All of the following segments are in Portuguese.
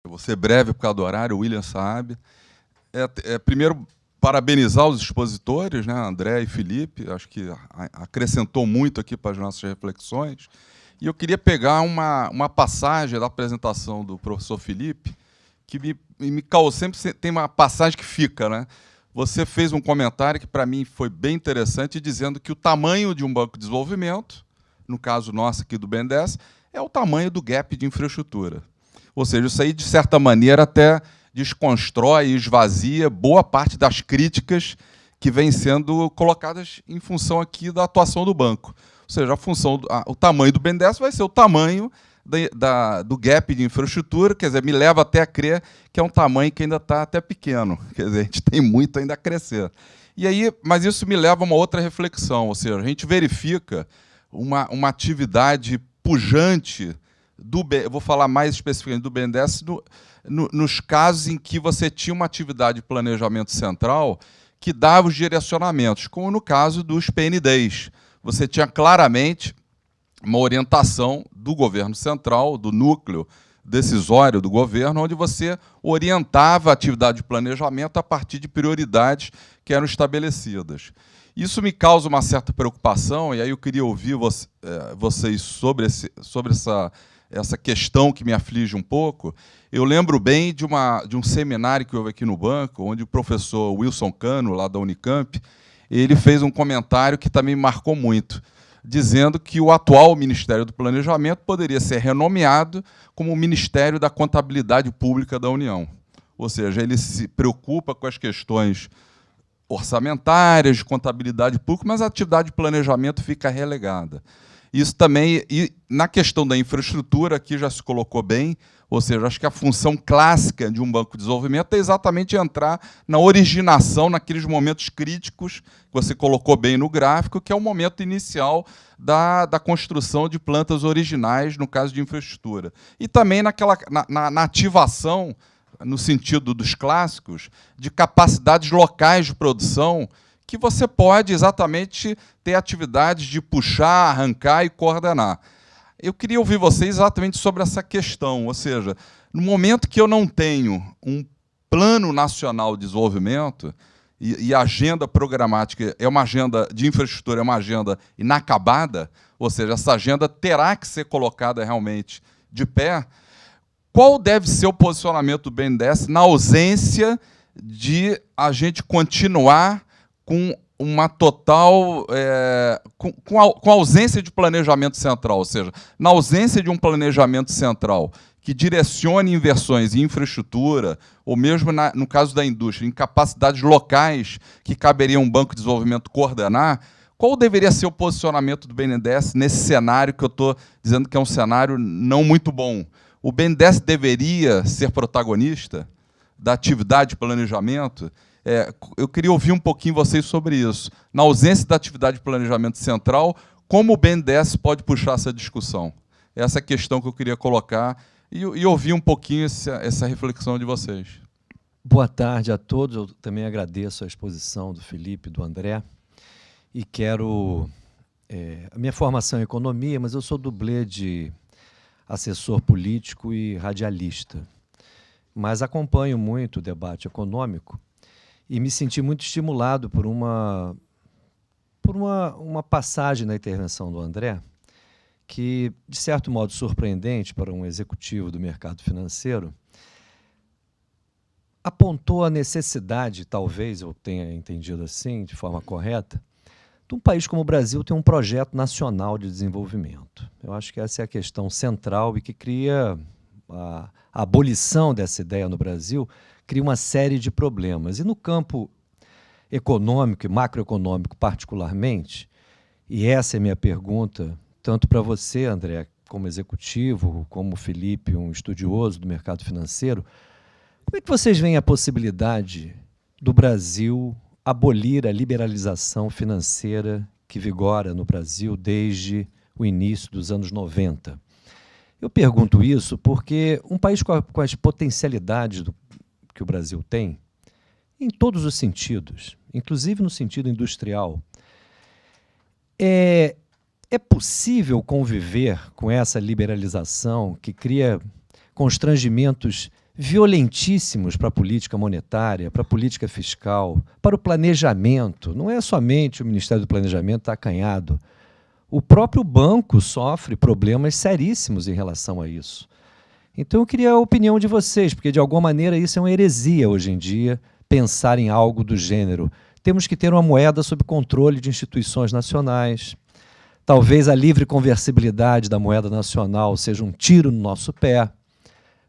Eu vou ser breve por causa do horário, o William Saab. Primeiro, parabenizar os expositores, né, André e Felipe, acho que acrescentou muito aqui para as nossas reflexões. E eu queria pegar uma passagem da apresentação do professor Felipe, que me causou, sempre tem uma passagem que fica, né? Você fez um comentário que, para mim, foi bem interessante, dizendo que o tamanho de um banco de desenvolvimento, no caso nosso aqui do BNDES, é o tamanho do gap de infraestrutura. Ou seja, isso aí, de certa maneira, até desconstrói e esvazia boa parte das críticas que vêm sendo colocadas em função aqui da atuação do banco. Ou seja, o tamanho do BNDES vai ser o tamanho do gap de infraestrutura, quer dizer, me leva até a crer que é um tamanho que ainda está até pequeno, quer dizer, a gente tem muito ainda a crescer. E aí, mas isso me leva a uma outra reflexão, ou seja, a gente verifica uma atividade pujante eu vou falar mais especificamente do BNDES, nos casos em que você tinha uma atividade de planejamento central que dava os direcionamentos, como no caso dos PNDs. Você tinha claramente uma orientação do governo central, do núcleo decisório do governo, onde você orientava a atividade de planejamento a partir de prioridades que eram estabelecidas. Isso me causa uma certa preocupação, e aí eu queria ouvir vocês sobre essa questão que me aflige um pouco. Eu lembro bem de um seminário que houve aqui no banco, onde o professor Wilson Cano, lá da Unicamp, ele fez um comentário que também me marcou muito, dizendo que o atual Ministério do Planejamento poderia ser renomeado como o Ministério da Contabilidade Pública da União. Ou seja, ele se preocupa com as questões orçamentárias, de contabilidade pública, mas a atividade de planejamento fica relegada. Isso também, e na questão da infraestrutura, aqui já se colocou bem, ou seja, acho que a função clássica de um banco de desenvolvimento é exatamente entrar na originação, naqueles momentos críticos, que você colocou bem no gráfico, que é o momento inicial da construção de plantas originais, no caso de infraestrutura. E também na ativação, no sentido dos clássicos, de capacidades locais de produção, que você pode exatamente ter atividades de puxar, arrancar e coordenar. Eu queria ouvir vocês exatamente sobre essa questão, ou seja, no momento que eu não tenho um plano nacional de desenvolvimento, e a agenda programática é uma agenda de infraestrutura, é uma agenda inacabada, ou seja, essa agenda terá que ser colocada realmente de pé, qual deve ser o posicionamento do BNDES na ausência de a gente continuar com uma total com ausência de planejamento central, ou seja, na ausência de um planejamento central que direcione inversões em infraestrutura, ou mesmo, no caso da indústria, em capacidades locais que caberia um banco de desenvolvimento coordenar, qual deveria ser o posicionamento do BNDES nesse cenário que eu estou dizendo que é um cenário não muito bom? O BNDES deveria ser protagonista da atividade de planejamento? Eu queria ouvir um pouquinho vocês sobre isso. Na ausência da atividade de planejamento central, como o BNDES pode puxar essa discussão? Essa é a questão que eu queria colocar e ouvir um pouquinho essa reflexão de vocês. Boa tarde a todos. Eu também agradeço a exposição do Felipe e do André. E quero... a minha formação é economia, mas eu sou dublê de assessor político e radialista. Mas acompanho muito o debate econômico e me senti muito estimulado por uma passagem na intervenção do André, que, de certo modo, surpreendente para um executivo do mercado financeiro, apontou a necessidade, talvez eu tenha entendido assim, de forma correta, de um país como o Brasil ter um projeto nacional de desenvolvimento. Eu acho que essa é a questão central e que cria a abolição dessa ideia no Brasil, cria uma série de problemas. E no campo econômico e macroeconômico particularmente, e essa é a minha pergunta, tanto para você, André, como executivo, como Felipe, um estudioso do mercado financeiro, como é que vocês veem a possibilidade do Brasil abolir a liberalização financeira que vigora no Brasil desde o início dos anos 90? Eu pergunto isso porque um país com as potencialidades que o Brasil tem, em todos os sentidos, inclusive no sentido industrial, é possível conviver com essa liberalização que cria constrangimentos violentíssimos para a política monetária, para a política fiscal, para o planejamento. Não é somente o Ministério do Planejamento está acanhado. O próprio banco sofre problemas seríssimos em relação a isso. Então eu queria a opinião de vocês, porque de alguma maneira isso é uma heresia hoje em dia, pensar em algo do gênero. Temos que ter uma moeda sob controle de instituições nacionais. Talvez a livre conversibilidade da moeda nacional seja um tiro no nosso pé.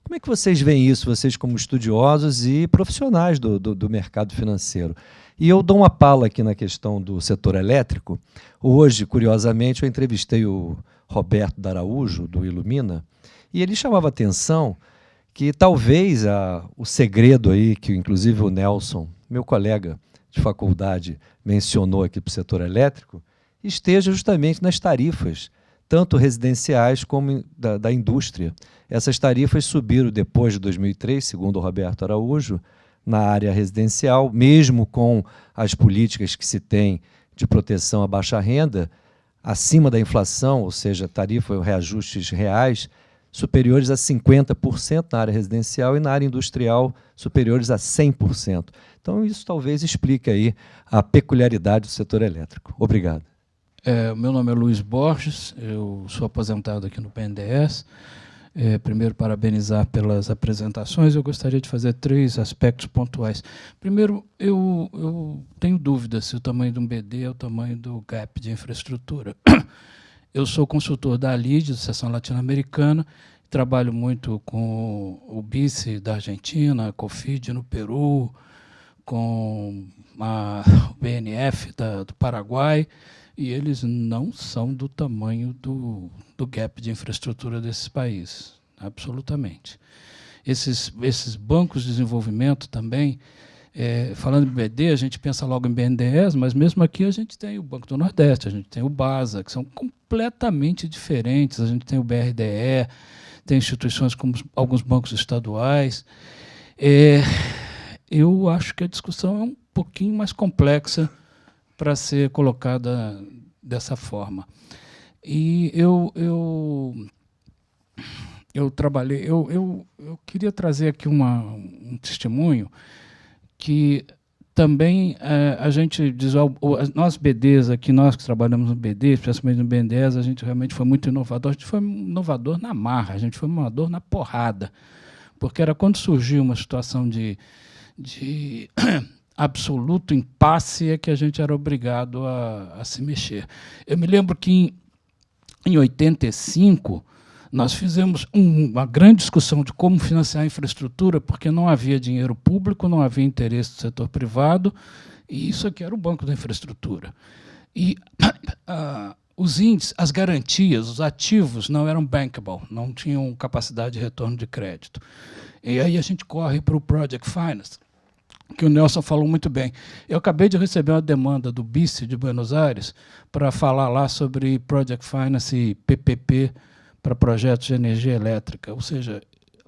Como é que vocês veem isso, vocês como estudiosos e profissionais do mercado financeiro? E eu dou uma pala aqui na questão do setor elétrico. Hoje, curiosamente, eu entrevistei o Roberto D'Araújo, do Ilumina, e ele chamava a atenção que talvez o segredo aí, que inclusive o Nelson, meu colega de faculdade, mencionou aqui para o setor elétrico, esteja justamente nas tarifas, tanto residenciais como da indústria. Essas tarifas subiram depois de 2003, segundo o Roberto Araújo, na área residencial, mesmo com as políticas que se tem de proteção à baixa renda, acima da inflação, ou seja, tarifa reajustes reais, superiores a 50% na área residencial e na área industrial superiores a 100%. Então, isso talvez explique aí a peculiaridade do setor elétrico. Obrigado. Meu nome é Luiz Borges, eu sou aposentado aqui no BNDES. Primeiro, parabenizar pelas apresentações. Eu gostaria de fazer 3 aspectos pontuais. Primeiro, eu tenho dúvida se o tamanho de um BD é o tamanho do gap de infraestrutura. Eu sou consultor da ALID, da Seção Latino-Americana, trabalho muito com o BICE da Argentina, a COFID no Peru, com o BNF do Paraguai, e eles não são do tamanho do gap de infraestrutura desses países, absolutamente. Esses bancos de desenvolvimento também, falando em BD, a gente pensa logo em BNDES, mas mesmo aqui a gente tem o Banco do Nordeste, a gente tem o BASA, que são completamente diferentes, a gente tem o BRDE, tem instituições como alguns bancos estaduais. Eu acho que a discussão é um pouquinho mais complexa para ser colocada dessa forma. E eu queria trazer aqui um testemunho que também a gente diz, nós BDs aqui, nós que trabalhamos no BD, especialmente no BNDES, a gente realmente foi muito inovador. A gente foi inovador na marra, a gente foi inovador na porrada, porque era quando surgiu uma situação de absoluto impasse é que a gente era obrigado a se mexer. Eu me lembro que em 85 nós fizemos uma grande discussão de como financiar a infraestrutura, porque não havia dinheiro público, não havia interesse do setor privado, e isso aqui era o banco da infraestrutura. E os índices, as garantias, os ativos não eram bankable, não tinham capacidade de retorno de crédito. E aí a gente corre para o Project Finance, que o Nelson falou muito bem. Eu acabei de receber uma demanda do BICE de Buenos Aires para falar lá sobre Project Finance e PPP para projetos de energia elétrica, ou seja,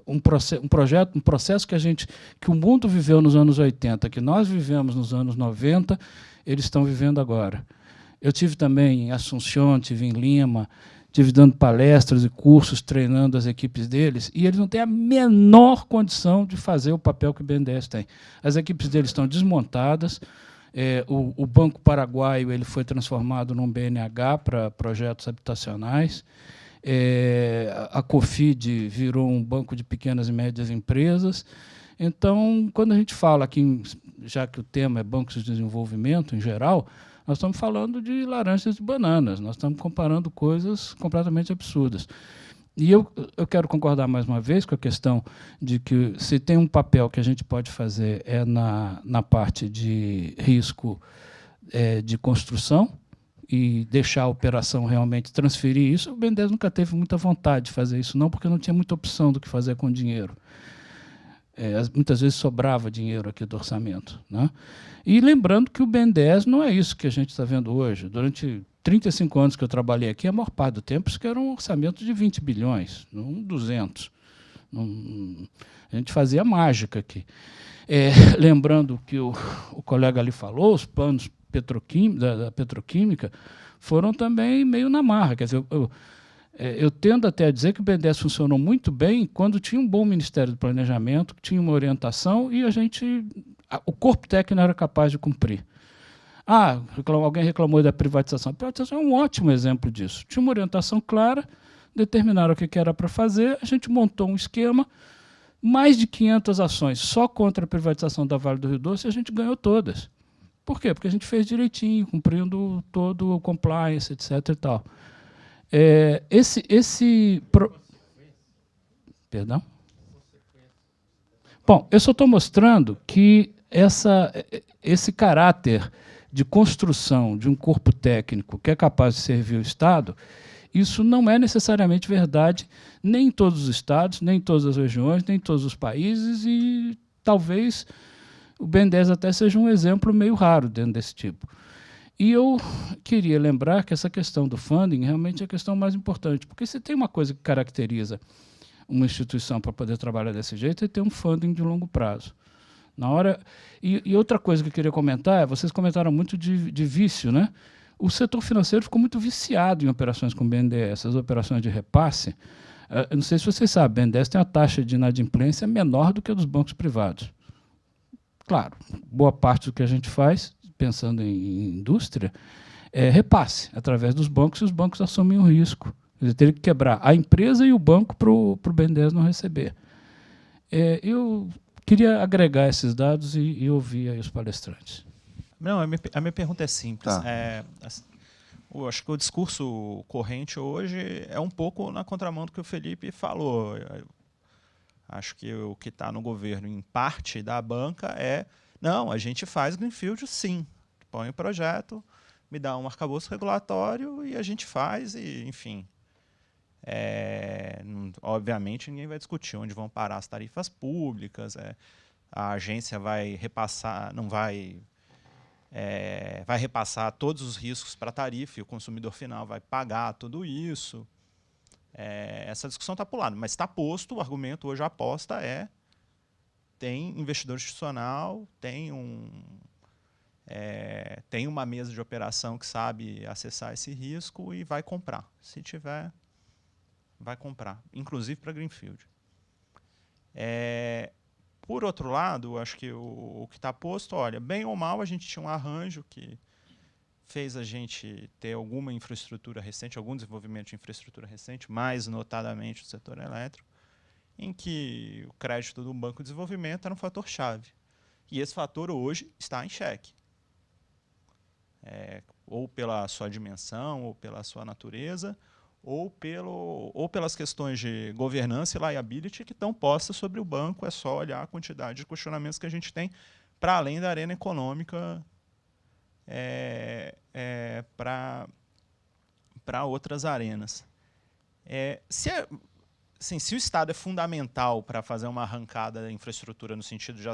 um processo que o mundo viveu nos anos 80, que nós vivemos nos anos 90, eles estão vivendo agora. Eu tive também em Assunção, tive em Lima, tive dando palestras e cursos, treinando as equipes deles, e eles não têm a menor condição de fazer o papel que o BNDES tem. As equipes deles estão desmontadas, o Banco Paraguaio ele foi transformado num BNH para projetos habitacionais, a COFID virou um banco de pequenas e médias empresas. Então, quando a gente fala aqui, já que o tema é bancos de desenvolvimento em geral, nós estamos falando de laranjas e bananas, nós estamos comparando coisas completamente absurdas. E eu quero concordar mais uma vez com a questão de que se tem um papel que a gente pode fazer na parte de risco de construção, e deixar a operação realmente transferir isso. O BNDES nunca teve muita vontade de fazer isso, não, porque não tinha muita opção do que fazer com o dinheiro. Muitas vezes sobrava dinheiro aqui do orçamento, né? E lembrando que o BNDES não é isso que a gente está vendo hoje. Durante 35 anos que eu trabalhei aqui, a maior parte do tempo, isso que era um orçamento de 20 bilhões, não 200. A gente fazia mágica aqui. Lembrando que o colega ali falou, os planos da petroquímica foram também meio na marra. Quer dizer, Eu tendo até a dizer que o BNDES funcionou muito bem quando tinha um bom Ministério do Planejamento, que tinha uma orientação e o corpo técnico era capaz de cumprir. Alguém reclamou da privatização. A privatização é um ótimo exemplo disso. Tinha uma orientação clara, determinaram o que era para fazer, a gente montou um esquema, mais de 500 ações só contra a privatização da Vale do Rio Doce, e a gente ganhou todas. Por quê? Porque a gente fez direitinho, cumprindo todo o compliance, etc. E tal. Perdão? Bom, eu só estou mostrando que esse caráter de construção de um corpo técnico que é capaz de servir o Estado, isso não é necessariamente verdade nem em todos os estados, nem em todas as regiões, nem em todos os países, e talvez o BNDES até seja um exemplo meio raro dentro desse tipo. E eu queria lembrar que essa questão do funding realmente é a questão mais importante, porque se tem uma coisa que caracteriza uma instituição para poder trabalhar desse jeito, é ter um funding de longo prazo. E outra coisa que eu queria comentar, vocês comentaram muito de vício, né? O setor financeiro ficou muito viciado em operações com BNDES, as operações de repasse. Eu não sei se vocês sabem, o BNDES tem uma taxa de inadimplência menor do que a dos bancos privados. Claro, boa parte do que a gente faz, pensando em indústria, é repasse através dos bancos, e os bancos assumem o risco. Eles teriam que quebrar a empresa e o banco para o BNDES não receber. Eu queria agregar esses dados e ouvir aí os palestrantes. Não, a minha pergunta é simples. Tá. Eu acho que o discurso corrente hoje é um pouco na contramão do que o Felipe falou. Acho que o que está no governo, em parte da banca, não, a gente faz greenfield sim. Põe o projeto, me dá um arcabouço regulatório e a gente faz, e, enfim. Obviamente, ninguém vai discutir onde vão parar as tarifas públicas, a agência vai repassar, não vai... vai repassar todos os riscos para a tarifa e o consumidor final vai pagar tudo isso. Essa discussão está por lado, mas está posto, o argumento hoje, a aposta tem investidor institucional, tem uma mesa de operação que sabe acessar esse risco e vai comprar. Se tiver, vai comprar, inclusive para greenfield. Por outro lado, acho que o que está posto, olha, bem ou mal, a gente tinha um arranjo que fez a gente ter alguma infraestrutura recente, algum desenvolvimento de infraestrutura recente, mais notadamente o setor elétrico, em que o crédito do Banco de Desenvolvimento era um fator-chave. E esse fator hoje está em xeque. Ou pela sua dimensão, ou pela sua natureza, ou pelas questões de governança e liability que estão postas sobre o banco. É só olhar a quantidade de questionamentos que a gente tem para além da arena econômica para outras arenas. Se o Estado é fundamental para fazer uma arrancada da infraestrutura no sentido de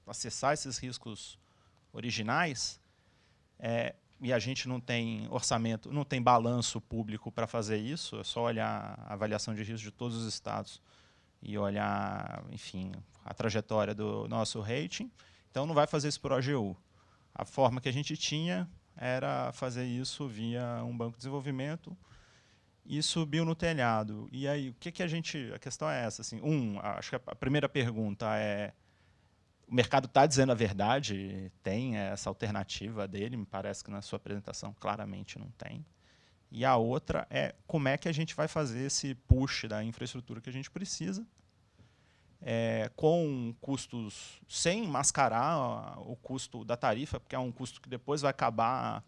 acessar esses riscos originais, e a gente não tem orçamento, não tem balanço público para fazer isso, é só olhar a avaliação de risco de todos os estados e olhar, enfim, a trajetória do nosso rating, então não vai fazer isso por AGU. A forma que a gente tinha era fazer isso via um banco de desenvolvimento e subiu no telhado. E aí, a questão é essa, assim, acho que a primeira pergunta é: o mercado está dizendo a verdade? Tem essa alternativa dele? Me parece que na sua apresentação claramente não tem. E a outra é como é que a gente vai fazer esse push da infraestrutura que a gente precisa, com custos, sem mascarar o custo da tarifa, porque é um custo que depois vai acabar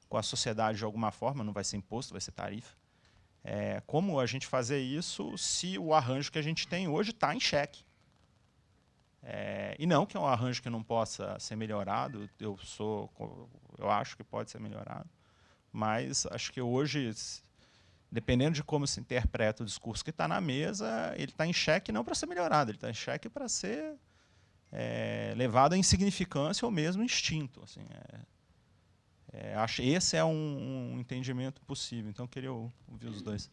com a sociedade de alguma forma, não vai ser imposto, vai ser tarifa. Como a gente fazer isso se o arranjo que a gente tem hoje está em xeque? E não que é um arranjo que não possa ser melhorado, eu acho que pode ser melhorado, mas acho que hoje, dependendo de como se interpreta o discurso que está na mesa, ele está em xeque não para ser melhorado, ele está em xeque para ser levado à insignificância ou mesmo extinto. Assim, acho esse é um entendimento possível, então eu queria ouvir os dois.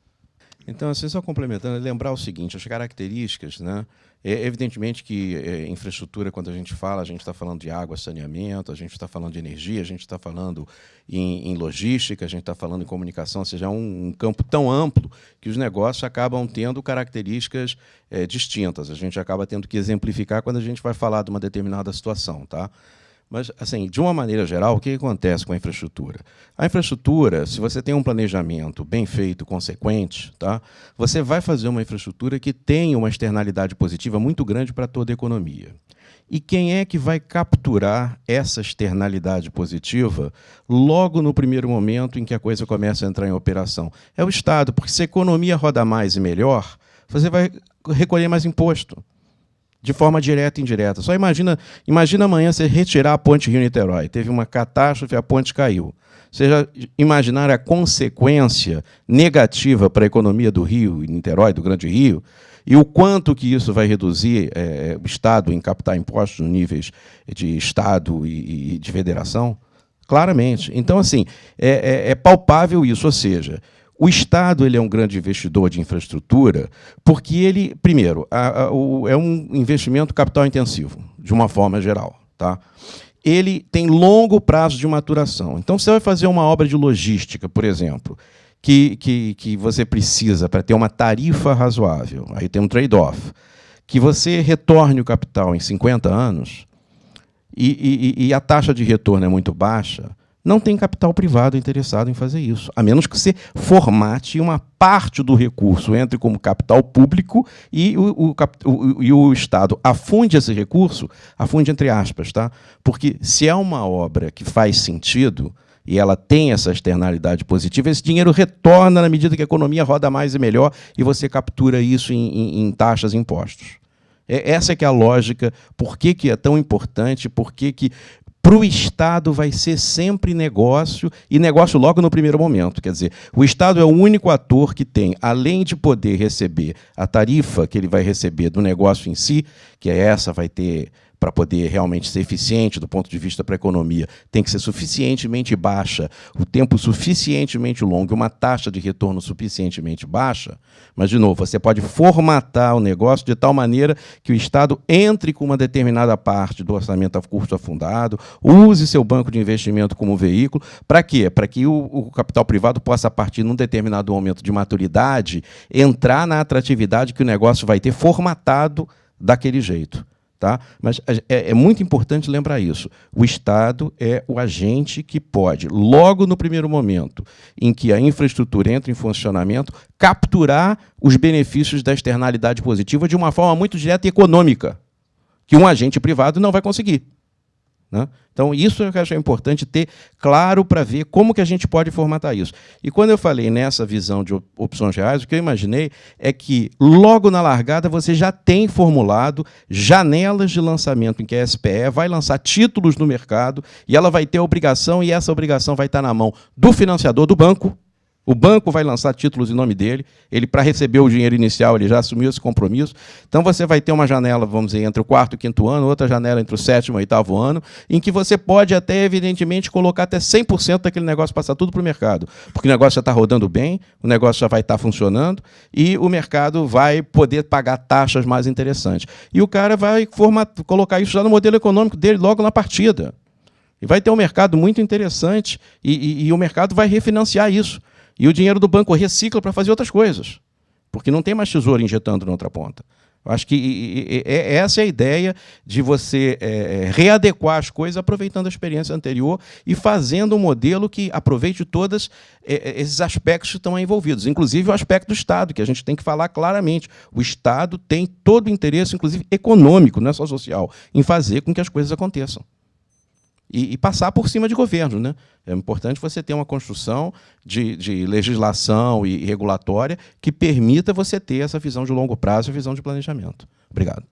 Então, assim, só complementando, lembrar o seguinte, as características, né? Evidentemente que infraestrutura, quando a gente está falando de água, saneamento, a gente está falando de energia, a gente está falando em logística, a gente está falando em comunicação, ou seja, é um campo tão amplo que os negócios acabam tendo características distintas. A gente acaba tendo que exemplificar quando a gente vai falar de uma determinada situação, tá? Mas, assim, de uma maneira geral, o que acontece com a infraestrutura? A infraestrutura, se você tem um planejamento bem feito, consequente, tá? Você vai fazer uma infraestrutura que tenha uma externalidade positiva muito grande para toda a economia. E quem é que vai capturar essa externalidade positiva logo no primeiro momento em que a coisa começa a entrar em operação? É o Estado, porque se a economia roda mais e melhor, você vai recolher mais imposto, de forma direta e indireta. Só imagina amanhã você retirar a ponte Rio-Niterói. Teve uma catástrofe, a ponte caiu. Você já imaginar a consequência negativa para a economia do Rio, Niterói, do Grande Rio, e o quanto que isso vai reduzir o Estado em captar impostos nos níveis de Estado e de federação? Claramente. Então, assim, é palpável isso, ou seja, o Estado ele é um grande investidor de infraestrutura porque ele, primeiro, é um investimento capital intensivo, de uma forma geral. Tá? Ele tem longo prazo de maturação. Então, você vai fazer uma obra de logística, por exemplo, que você precisa para ter uma tarifa razoável, aí tem um trade-off, que você retorne o capital em 50 anos e a taxa de retorno é muito baixa, não tem capital privado interessado em fazer isso, a menos que você formate uma parte do recurso entre como capital público e o Estado afunde esse recurso, afunde entre aspas, tá? Porque se é uma obra que faz sentido e ela tem essa externalidade positiva, esse dinheiro retorna na medida que a economia roda mais e melhor e você captura isso em taxas e impostos. Essa é que é a lógica, por que é tão importante, por que para o Estado vai ser sempre negócio, e negócio logo no primeiro momento. Quer dizer, o Estado é o único ator que tem, além de poder receber a tarifa que ele vai receber do negócio em si, que é essa, vai ter, para poder realmente ser eficiente do ponto de vista para a economia, tem que ser suficientemente baixa, o tempo suficientemente longo e uma taxa de retorno suficientemente baixa, mas, de novo, você pode formatar o negócio de tal maneira que o Estado entre com uma determinada parte do orçamento a custo afundado, use seu banco de investimento como veículo. Para quê? Para que o capital privado possa, a partir de um determinado momento de maturidade, entrar na atratividade que o negócio vai ter formatado daquele jeito. Tá? Mas é muito importante lembrar isso. O Estado é o agente que pode, logo no primeiro momento em que a infraestrutura entra em funcionamento, capturar os benefícios da externalidade positiva de uma forma muito direta e econômica, que um agente privado não vai conseguir. Né? Então, isso eu acho importante ter claro para ver como que a gente pode formatar isso. E quando eu falei nessa visão de opções reais, o que eu imaginei é que, logo na largada, você já tem formulado janelas de lançamento em que a SPE vai lançar títulos no mercado e ela vai ter a obrigação, e essa obrigação vai estar na mão do financiador do banco. O banco vai lançar títulos em nome dele, ele, para receber o dinheiro inicial, ele já assumiu esse compromisso. Então, você vai ter uma janela, vamos dizer, entre o 4º e 5º ano, outra janela entre o 7º e o 8º ano, em que você pode até, evidentemente, colocar até 100% daquele negócio, passar tudo para o mercado. Porque o negócio já está rodando bem, o negócio já vai estar funcionando, e o mercado vai poder pagar taxas mais interessantes. E o cara vai colocar isso já no modelo econômico dele logo na partida. E vai ter um mercado muito interessante, e o mercado vai refinanciar isso. E o dinheiro do banco recicla para fazer outras coisas, porque não tem mais tesouro injetando na outra ponta. Eu acho que essa é a ideia de você readequar as coisas aproveitando a experiência anterior e fazendo um modelo que aproveite todos esses aspectos que estão envolvidos, inclusive o aspecto do Estado, que a gente tem que falar claramente. O Estado tem todo o interesse, inclusive econômico, não é só social, em fazer com que as coisas aconteçam. E passar por cima de governo. Né? É importante você ter uma construção de legislação e regulatória que permita você ter essa visão de longo prazo e visão de planejamento. Obrigado.